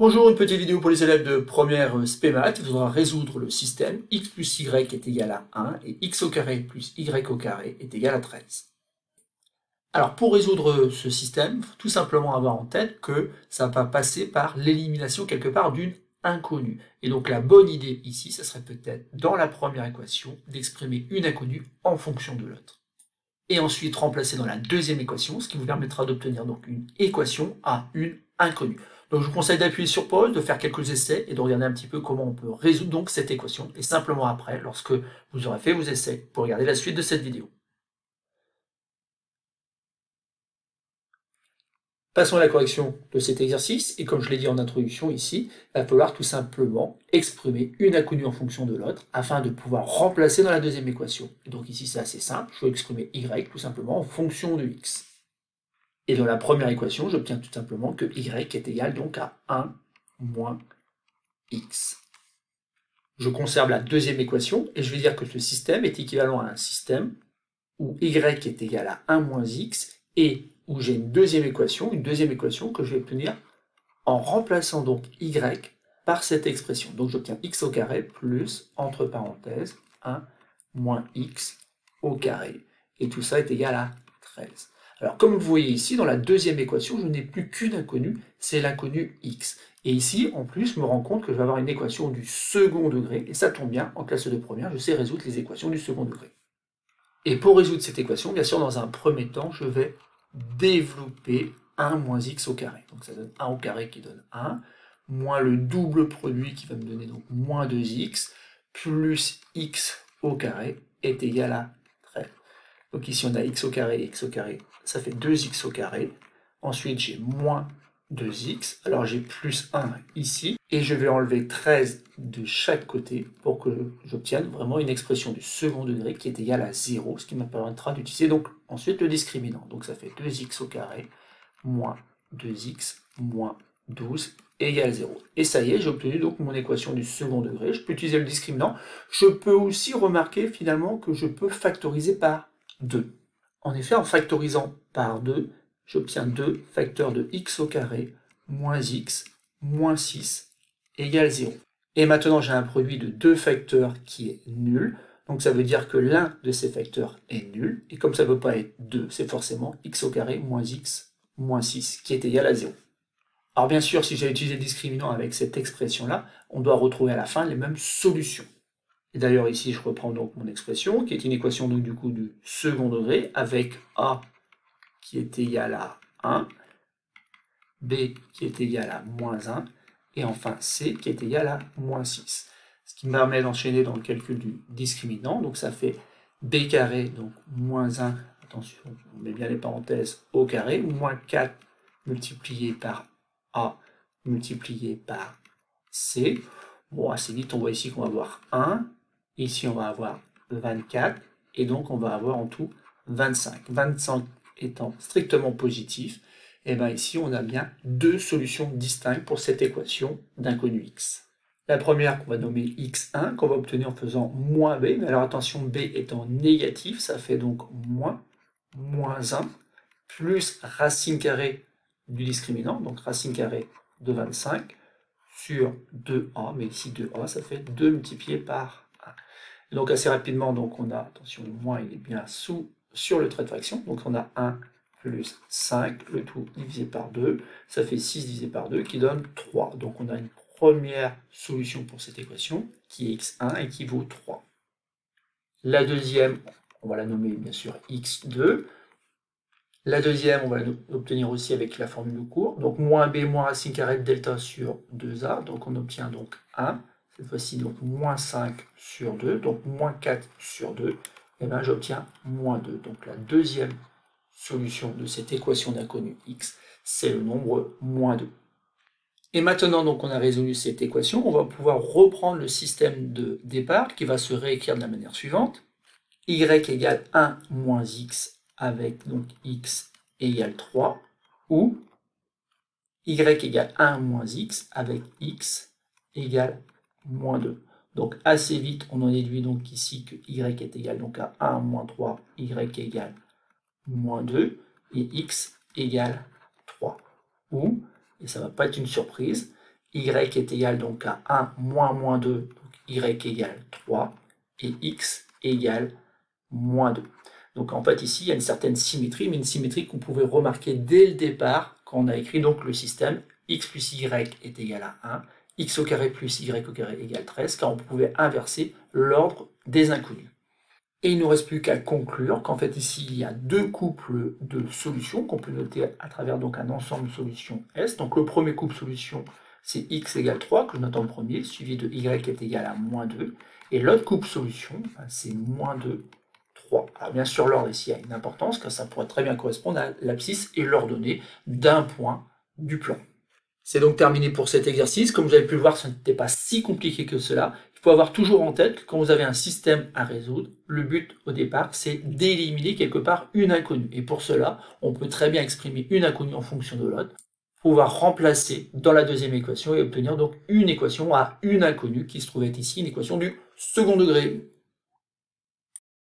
Bonjour, une petite vidéo pour les élèves de première spé maths. Il faudra résoudre le système x plus y est égal à 1 et x au carré plus y au carré est égal à 13. Alors pour résoudre ce système, il faut tout simplement avoir en tête que ça va passer par l'élimination quelque part d'une inconnue. Et donc la bonne idée ici, ça serait peut-être dans la première équation d'exprimer une inconnue en fonction de l'autre. Et ensuite remplacer dans la deuxième équation, ce qui vous permettra d'obtenir donc une équation à une inconnue. Donc je vous conseille d'appuyer sur pause, de faire quelques essais et de regarder un petit peu comment on peut résoudre donc cette équation. Et simplement après, lorsque vous aurez fait vos essais, pour regarder la suite de cette vidéo. Passons à la correction de cet exercice, et comme je l'ai dit en introduction ici, il va falloir tout simplement exprimer une inconnue en fonction de l'autre, afin de pouvoir remplacer dans la deuxième équation. Et donc ici c'est assez simple, je vais exprimer y tout simplement en fonction de x. Et dans la première équation, j'obtiens tout simplement que y est égal donc à 1 moins x. Je conserve la deuxième équation, et je vais dire que ce système est équivalent à un système où y est égal à 1 moins x, et où j'ai une deuxième équation que je vais obtenir en remplaçant donc y par cette expression. Donc j'obtiens x au carré plus, entre parenthèses, 1 moins x au carré. Et tout ça est égal à 13. Alors comme vous voyez ici, dans la deuxième équation, je n'ai plus qu'une inconnue, c'est l'inconnue x. Et ici, en plus, je me rends compte que je vais avoir une équation du second degré, et ça tombe bien, en classe de première, je sais résoudre les équations du second degré. Et pour résoudre cette équation, bien sûr, dans un premier temps, je vais développer 1 moins x au carré. Donc ça donne 1 au carré qui donne 1, moins le double produit qui va me donner donc moins 2x, plus x au carré est égal à 13. Donc ici on a x au carré et x au carré, ça fait 2x au carré. Ensuite j'ai moins 2x, alors j'ai plus 1 ici, et je vais enlever 13 de chaque côté pour que j'obtienne vraiment une expression du second degré qui est égale à 0, ce qui me permettra d'utiliser donc ensuite le discriminant. Donc ça fait 2x au carré moins 2x moins 12 égale 0. Et ça y est, j'ai obtenu donc mon équation du second degré. Je peux utiliser le discriminant. Je peux aussi remarquer finalement que je peux factoriser par 2. En effet, en factorisant par 2, j'obtiens 2 facteurs de x au carré moins x moins 6 égale 0. Et maintenant, j'ai un produit de 2 facteurs qui est nul. Donc ça veut dire que l'un de ces facteurs est nul. Et comme ça ne peut pas être 2, c'est forcément x au carré moins x moins 6 qui est égal à 0. Alors bien sûr, si j'ai utilisé le discriminant avec cette expression-là, on doit retrouver à la fin les mêmes solutions. Et d'ailleurs ici, je reprends donc mon expression, qui est une équation donc du coup du second degré, avec a qui est égal à 1, b qui est égal à moins 1, et enfin c qui est égal à moins 6. Ce qui me permet d'enchaîner dans le calcul du discriminant, donc ça fait b carré, donc moins 1, attention, on met bien les parenthèses, au carré, moins 4 multiplié par a multiplié par c. Bon, assez vite, on voit ici qu'on va avoir 1, ici on va avoir 24, et donc on va avoir en tout 25. 25 étant strictement positif, et bien ici on a bien deux solutions distinctes pour cette équation d'inconnu x. La première qu'on va nommer x1, qu'on va obtenir en faisant moins b, mais alors attention, b étant négatif, ça fait donc moins 1, plus racine carrée du discriminant, donc racine carrée de 25, sur 2a, mais ici 2a, ça fait 2 multiplié par 1. Et donc assez rapidement, donc on a, attention, le moins il est bien sur le trait de fraction, donc on a 1 plus 5, le tout divisé par 2, ça fait 6 divisé par 2, qui donne 3. Donc on a une première solution pour cette équation, qui est x1 et qui vaut 3. La deuxième, on va la nommer bien sûr x2. La deuxième, on va l'obtenir aussi avec la formule de cours. Donc moins b moins racine carrée de delta sur 2a. Donc on obtient donc 1. Cette fois-ci, donc moins 5 sur 2. Donc moins 4 sur 2. Et bien j'obtiens moins 2. Donc la deuxième solution de cette équation d'inconnu x, c'est le nombre moins 2. Et maintenant, donc, on a résolu cette équation. On va pouvoir reprendre le système de départ qui va se réécrire de la manière suivante. Y égale 1 moins x avec donc x égale 3, ou y égale 1 moins x avec x égale moins 2. Donc assez vite, on en déduit donc ici que y est égal donc à 1 moins 3, y égale moins 2, et x égale 3. Ou, et ça ne va pas être une surprise, y est égal donc à 1 moins 2, donc y égale 3, et x égale moins 2. Donc en fait ici il y a une certaine symétrie, mais une symétrie qu'on pouvait remarquer dès le départ quand on a écrit donc le système x plus y est égal à 1, x au carré plus y au carré égale 13, car on pouvait inverser l'ordre des inconnus. Et il ne nous reste plus qu'à conclure qu'en fait ici il y a deux couples de solutions qu'on peut noter à travers donc un ensemble de solutions S. Donc le premier couple solution c'est x égale 3 que je note en premier, suivi de y est égal à moins 2. Et l'autre couple solution c'est moins 2, 3. Alors bien sûr l'ordre ici a une importance car ça pourrait très bien correspondre à l'abscisse et l'ordonnée d'un point du plan. C'est donc terminé pour cet exercice. Comme vous avez pu le voir, ce n'était pas si compliqué que cela. Il faut avoir toujours en tête que quand vous avez un système à résoudre, le but au départ, c'est d'éliminer quelque part une inconnue. Et pour cela, on peut très bien exprimer une inconnue en fonction de l'autre, pouvoir remplacer dans la deuxième équation et obtenir donc une équation à une inconnue qui se trouvait ici, une équation du second degré.